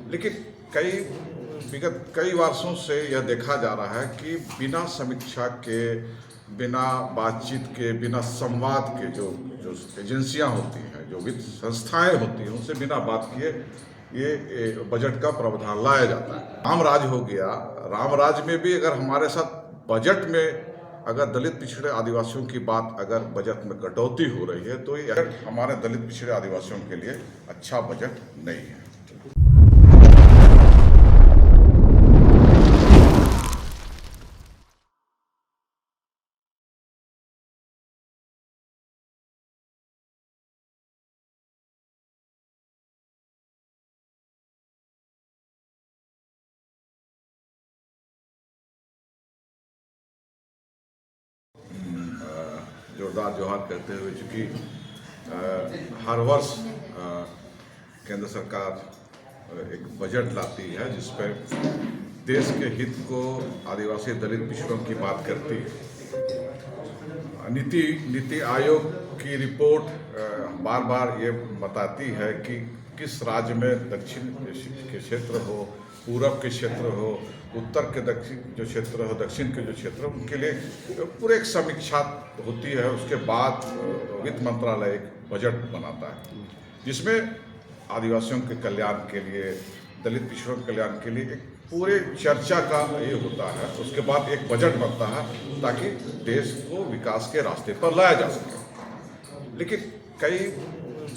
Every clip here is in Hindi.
लेकिन कई विगत कई वर्षों से यह देखा जा रहा है कि बिना समीक्षा के, बिना बातचीत के, बिना संवाद के जो जो एजेंसियां होती हैं, जो वित्त संस्थाएं होती हैं, उनसे बिना बात किए ये बजट का प्रावधान लाया जाता है। राम राज हो गया। राम राज में भी अगर हमारे साथ बजट में अगर दलित पिछड़े आदिवासियों की बात अगर बजट में कटौती हो रही है तो ये हमारे दलित पिछड़े आदिवासियों के लिए अच्छा बजट नहीं है। जोरदार जोहार करते हुए, चूँकि हर वर्ष केंद्र सरकार एक बजट लाती है जिस पर देश के हित को आदिवासी दलित पिछड़ों की बात करती है। नीति आयोग की रिपोर्ट बार बार ये बताती है कि किस राज्य में दक्षिण के क्षेत्र हो, पूरब के क्षेत्र हो, उत्तर के दक्षिण जो क्षेत्र हो, दक्षिण के जो क्षेत्र हो, उनके लिए पूरे एक समीक्षा होती है। उसके बाद वित्त मंत्रालय एक बजट बनाता है जिसमें आदिवासियों के कल्याण के लिए, दलित पिछड़ों के कल्याण के लिए एक पूरे चर्चा का ये होता है। उसके बाद एक बजट बनता है ताकि देश को विकास के रास्ते पर लाया जा सके। लेकिन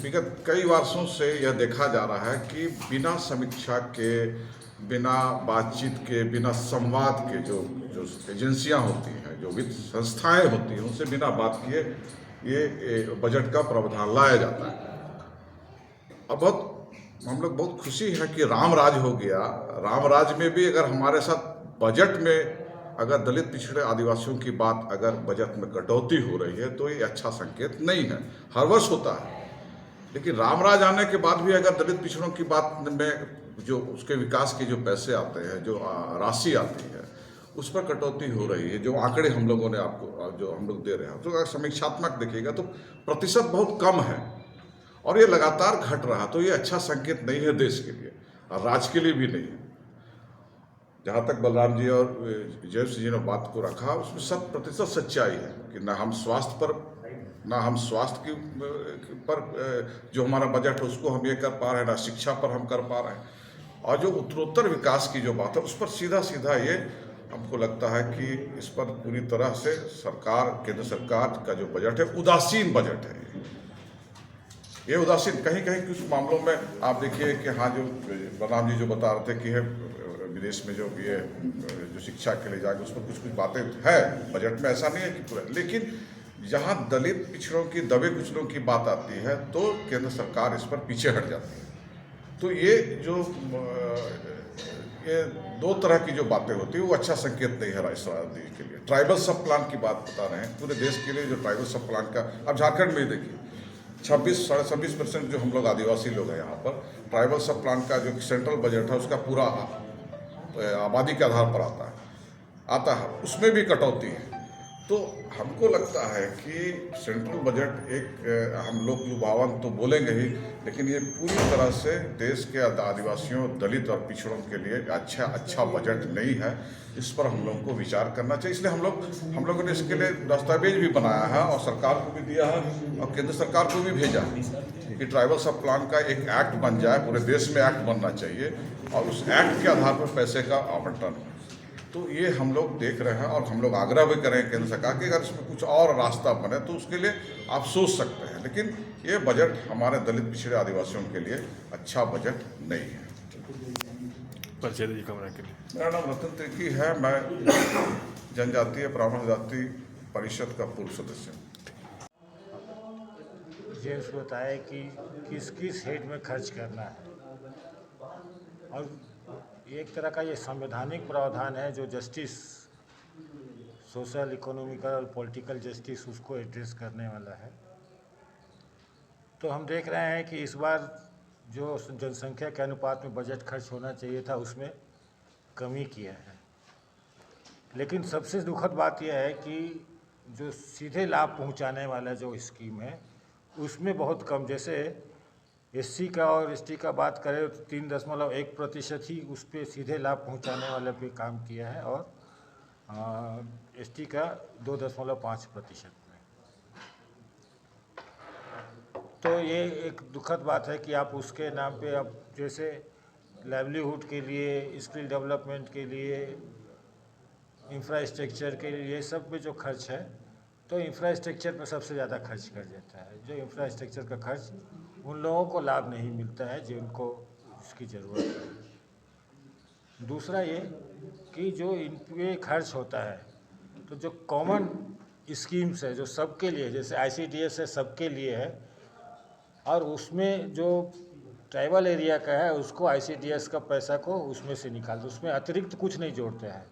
विगत कई वर्षों से यह देखा जा रहा है कि बिना समीक्षा के, बिना बातचीत के, बिना संवाद के जो जो एजेंसियां होती हैं, जो वित्त संस्थाएं होती हैं, उनसे बिना बात किए ये बजट का प्रावधान लाया जाता है। अब हम लोग बहुत खुशी है कि राम राज हो गया। राम राज में भी अगर हमारे साथ बजट में अगर दलित पिछड़े आदिवासियों की बात अगर बजट में कटौती हो रही है तो ये अच्छा संकेत नहीं है। हर वर्ष होता है, लेकिन रामराज आने के बाद भी अगर दलित पिछड़ों की बात में जो उसके विकास के जो पैसे आते हैं, जो राशि आती है, उस पर कटौती हो रही है। जो आंकड़े हम लोगों ने आपको जो हम लोग दे रहे हैं, तो अगर समीक्षात्मक देखिएगा तो प्रतिशत बहुत कम है और ये लगातार घट रहा, तो ये अच्छा संकेत नहीं है देश के लिए और राज्य के लिए भी नहीं है। जहाँ तक बलराम जी और जयेश जी ने बात को रखा, उसमें 100% सच्चाई है कि ना हम स्वास्थ्य की पर जो हमारा बजट है उसको हम ये कर पा रहे हैं, ना शिक्षा पर हम कर पा रहे हैं। और जो उत्तरोत्तर विकास की जो बात है उस पर सीधा सीधा ये हमको लगता है कि इस पर पूरी तरह से केंद्र सरकार का जो बजट है उदासीन बजट है। ये उदासीन कहीं कहीं कुछ मामलों में आप देखिए कि हाँ, जो बलराम जी जो बता रहे थे कि है विदेश में जो ये जो शिक्षा के लिए जाके उस पर कुछ बातें है बजट में, ऐसा नहीं है कि पूरा। लेकिन जहाँ दलित पिछड़ों की, दबे कुचलों की बात आती है तो केंद्र सरकार इस पर पीछे हट जाती है। तो ये दो तरह की जो बातें होती है वो अच्छा संकेत नहीं है राज्य के लिए। ट्राइबल सब प्लान की बात बता रहे हैं पूरे देश के लिए, जो ट्राइबल सब प्लान का अब झारखंड में ही देखिए 26-26.5% जो हम लोग आदिवासी लोग हैं यहाँ पर, ट्राइबल सब प्लान का जो सेंट्रल बजट है उसका पूरा आबादी के आधार पर आता है, उसमें भी कटौती है। तो हमको लगता है कि सेंट्रल बजट एक हम लोग लुभावन तो बोलेंगे ही, लेकिन ये पूरी तरह से देश के आदिवासियों, दलित और पिछड़ों के लिए अच्छा बजट नहीं है। इस पर हम लोग को विचार करना चाहिए। इसलिए हम लोगों ने इसके लिए दस्तावेज भी बनाया है और सरकार को भी दिया है और केंद्र सरकार को भी भेजा है कि ट्राइबल सब प्लान का एक एक्ट बन जाए, पूरे देश में एक्ट बनना चाहिए और उस एक्ट के आधार पर पैसे का आवंटन हो। तो ये हम लोग देख रहे हैं और हम लोग आग्रह भी करें केंद्र सरकार कि अगर इसमें कुछ और रास्ता बने तो उसके लिए आप सोच सकते हैं। लेकिन ये बजट हमारे दलित पिछड़े आदिवासियों के लिए अच्छा बजट नहीं है। मेरा नाम रतन तिर्की है, मैं जनजातीय ब्राह्मण जाति परिषद का पूर्व सदस्य हूँ। जेम्स बताए कि किस किस हेड में खर्च करना है, और एक तरह का ये संवैधानिक प्रावधान है जो जस्टिस, सोशल, इकोनॉमिकल और पॉलिटिकल जस्टिस उसको एड्रेस करने वाला है। तो हम देख रहे हैं कि इस बार जो जनसंख्या के अनुपात में बजट खर्च होना चाहिए था उसमें कमी किया है। लेकिन सबसे दुखद बात यह है कि जो सीधे लाभ पहुंचाने वाला जो स्कीम है उसमें बहुत कम, जैसे एससी का और एसटी का बात करें तो 3.1% ही उस पर सीधे लाभ पहुंचाने वाले पे काम किया है, और एसटी का 2.5% में। तो ये एक दुखद बात है कि आप उसके नाम पे अब जैसे लाइवलीहुड के लिए, स्किल डेवलपमेंट के लिए, इंफ्रास्ट्रक्चर के लिए, ये सब पे जो खर्च है, तो इंफ्रास्ट्रक्चर पर सबसे ज़्यादा खर्च कर देता है। जो इंफ्रास्ट्रक्चर का खर्च उन लोगों को लाभ नहीं मिलता है जिनको इसकी ज़रूरत है। दूसरा ये कि जो इन पे खर्च होता है, तो जो कॉमन स्कीम्स है जो सबके लिए, जैसे ICDS है सबके लिए है, और उसमें जो ट्राइबल एरिया का है उसको ICDS का पैसा को उसमें से निकाल दो, उसमें अतिरिक्त कुछ नहीं जोड़ते हैं,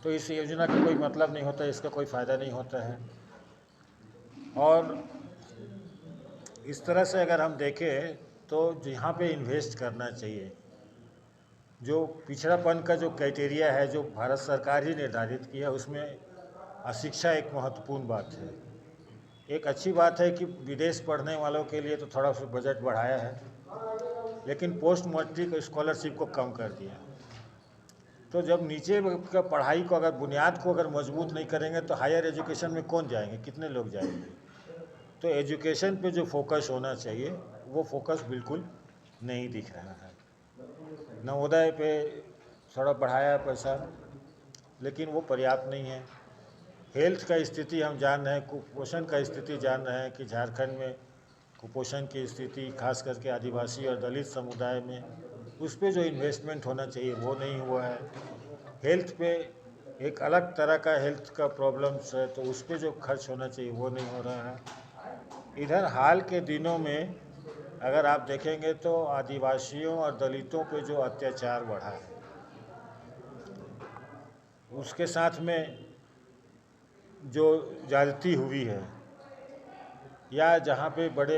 तो इस योजना का कोई मतलब नहीं होता, इसका कोई फ़ायदा नहीं होता है। और इस तरह से अगर हम देखें तो जहाँ पे इन्वेस्ट करना चाहिए, जो पिछड़ापन का जो क्राइटेरिया है जो भारत सरकार ही निर्धारित किया है, उसमें शिक्षा एक महत्वपूर्ण बात है। एक अच्छी बात है कि विदेश पढ़ने वालों के लिए तो थोड़ा सा बजट बढ़ाया है, लेकिन पोस्ट मैट्रिक स्कॉलरशिप को कम कर दिया। तो जब नीचे का पढ़ाई को, अगर बुनियाद को अगर मजबूत नहीं करेंगे तो हायर एजुकेशन में कौन जाएंगे, कितने लोग जाएंगे? तो एजुकेशन पे जो फोकस होना चाहिए वो फोकस बिल्कुल नहीं दिख रहा है। नवोदय पे थोड़ा बढ़ाया पैसा, लेकिन वो पर्याप्त नहीं है। हेल्थ का स्थिति हम जान रहे हैं, कुपोषण का स्थिति जान रहे हैं कि झारखंड में कुपोषण की स्थिति खास करके आदिवासी और दलित समुदाय में, उस पे जो इन्वेस्टमेंट होना चाहिए वो नहीं हुआ है। हेल्थ पे एक अलग तरह का हेल्थ का प्रॉब्लम्स है, तो उस पे जो खर्च होना चाहिए वो नहीं हो रहा है। इधर हाल के दिनों में अगर आप देखेंगे तो आदिवासियों और दलितों पे जो अत्याचार बढ़ा है, उसके साथ में जो ज्यादती हुई है, या जहाँ पे बड़े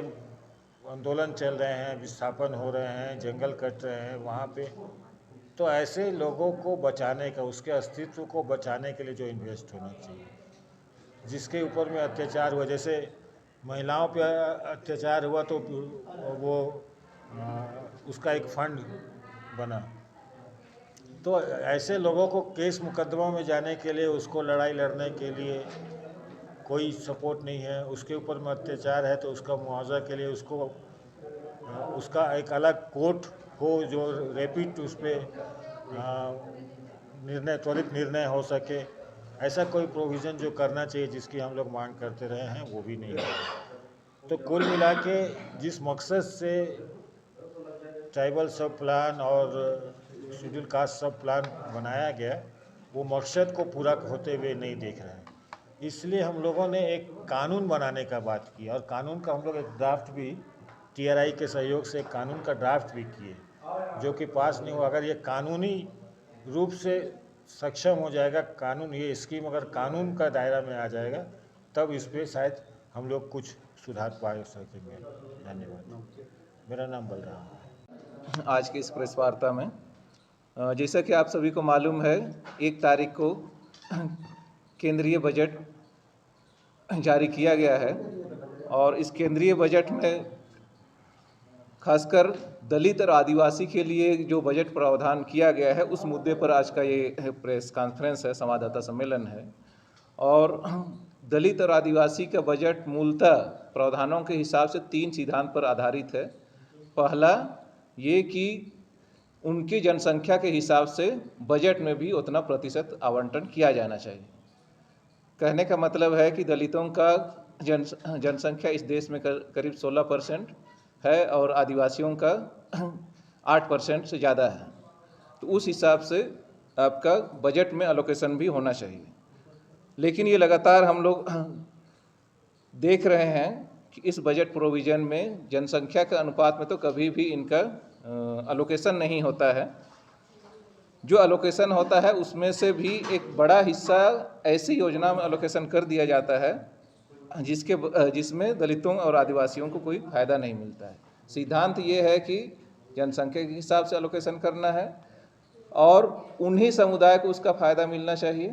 आंदोलन चल रहे हैं, विस्थापन हो रहे हैं, जंगल कट रहे हैं वहाँ पे, तो ऐसे लोगों को बचाने का, उसके अस्तित्व को बचाने के लिए जो इन्वेस्ट होना चाहिए, जिसके ऊपर में अत्याचार हुआ, जैसे महिलाओं पे अत्याचार हुआ तो वो उसका एक फंड बना, तो ऐसे लोगों को केस मुकदमा में जाने के लिए, उसको लड़ाई लड़ने के लिए कोई सपोर्ट नहीं है। उसके ऊपर में अत्याचार है तो उसका मुआवजा के लिए उसको उसका एक अलग कोर्ट हो जो रैपिड उस पर त्वरित निर्णय हो सके, ऐसा कोई प्रोविज़न जो करना चाहिए जिसकी हम लोग मांग करते रहे हैं, वो भी नहीं है। तो कुल मिला के जिस मकसद से ट्राइबल सब प्लान और शेड्यूल कास्ट सब प्लान बनाया गया, वो मकसद को पूरा होते हुए नहीं देख रहे हैं। इसलिए हम लोगों ने एक कानून बनाने का बात की, और कानून का हम लोग एक ड्राफ्ट भी TRI के सहयोग से एक कानून का ड्राफ्ट भी किए, जो कि पास नहीं हुआ। अगर ये कानूनी रूप से सक्षम हो जाएगा कानून, ये स्कीम अगर कानून का दायरा में आ जाएगा, तब इस पर शायद हम लोग कुछ सुधार पा सकेंगे। धन्यवाद। मेरा नाम बलराम है। आज की इस प्रेस वार्ता में जैसा कि आप सभी को मालूम है, 1 तारीख को केंद्रीय बजट जारी किया गया है, और इस केंद्रीय बजट में खासकर दलित और आदिवासी के लिए जो बजट प्रावधान किया गया है, उस मुद्दे पर आज का ये प्रेस कॉन्फ्रेंस है, संवाददाता सम्मेलन है। और दलित और आदिवासी का बजट मूलतः प्रावधानों के हिसाब से 3 सिद्धांत पर आधारित है। पहला ये कि उनकी जनसंख्या के हिसाब से बजट में भी उतना प्रतिशत आवंटन किया जाना चाहिए। कहने का मतलब है कि दलितों का जनसंख्या इस देश में करीब 16% है, और आदिवासियों का 8% से ज़्यादा है, तो उस हिसाब से आपका बजट में एलोकेशन भी होना चाहिए। लेकिन ये लगातार हम लोग देख रहे हैं कि इस बजट प्रोविज़न में जनसंख्या के अनुपात में तो कभी भी इनका एलोकेशन नहीं होता है। जो एलोकेशन होता है उसमें से भी एक बड़ा हिस्सा ऐसी योजना में एलोकेशन कर दिया जाता है जिसमें दलितों और आदिवासियों को कोई फ़ायदा नहीं मिलता है। सिद्धांत ये है कि जनसंख्या के हिसाब से एलोकेशन करना है, और उन्हीं समुदाय को उसका फ़ायदा मिलना चाहिए,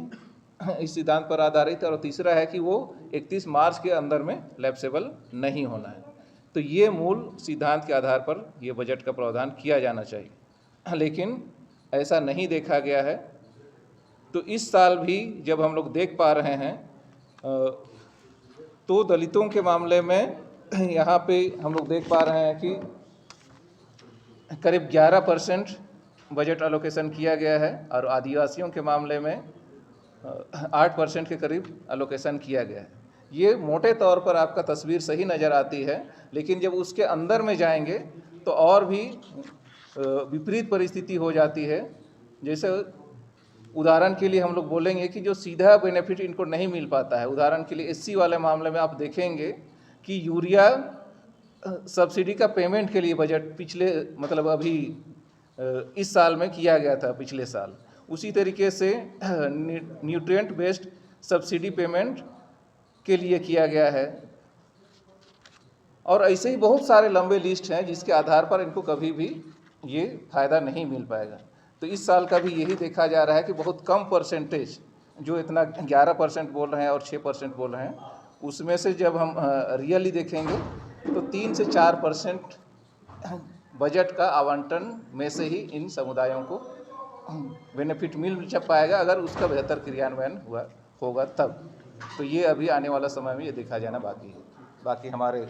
इस सिद्धांत पर आधारित है। और तीसरा है कि वो 31 मार्च के अंदर में लैप्सेबल नहीं होना है। तो ये मूल सिद्धांत के आधार पर ये बजट का प्रावधान किया जाना चाहिए, लेकिन ऐसा नहीं देखा गया है। तो इस साल भी जब हम लोग देख पा रहे हैं तो दलितों के मामले में यहाँ पे हम लोग देख पा रहे हैं कि करीब 11% बजट एलोकेशन किया गया है और आदिवासियों के मामले में 8% के करीब एलोकेशन किया गया है। ये मोटे तौर पर आपका तस्वीर सही नज़र आती है, लेकिन जब उसके अंदर में जाएंगे तो और भी विपरीत परिस्थिति हो जाती है। जैसे उदाहरण के लिए हम लोग बोलेंगे कि जो सीधा बेनिफिट इनको नहीं मिल पाता है। उदाहरण के लिए एससी वाले मामले में आप देखेंगे कि यूरिया सब्सिडी का पेमेंट के लिए बजट पिछले मतलब अभी इस साल में किया गया था, पिछले साल। उसी तरीके से न्यूट्रिएंट बेस्ड सब्सिडी पेमेंट के लिए किया गया है, और ऐसे ही बहुत सारे लंबे लिस्ट हैं जिसके आधार पर इनको कभी भी ये फ़ायदा नहीं मिल पाएगा। तो इस साल का भी यही देखा जा रहा है कि बहुत कम परसेंटेज, जो इतना 11% बोल रहे हैं और 6% बोल रहे हैं, उसमें से जब हम रियली देखेंगे तो 3 से 4% बजट का आवंटन में से ही इन समुदायों को बेनिफिट मिल पाएगा, अगर उसका बेहतर क्रियान्वयन होगा तब। तो ये अभी आने वाला समय में ये देखा जाना बाकी है। बाकी हमारे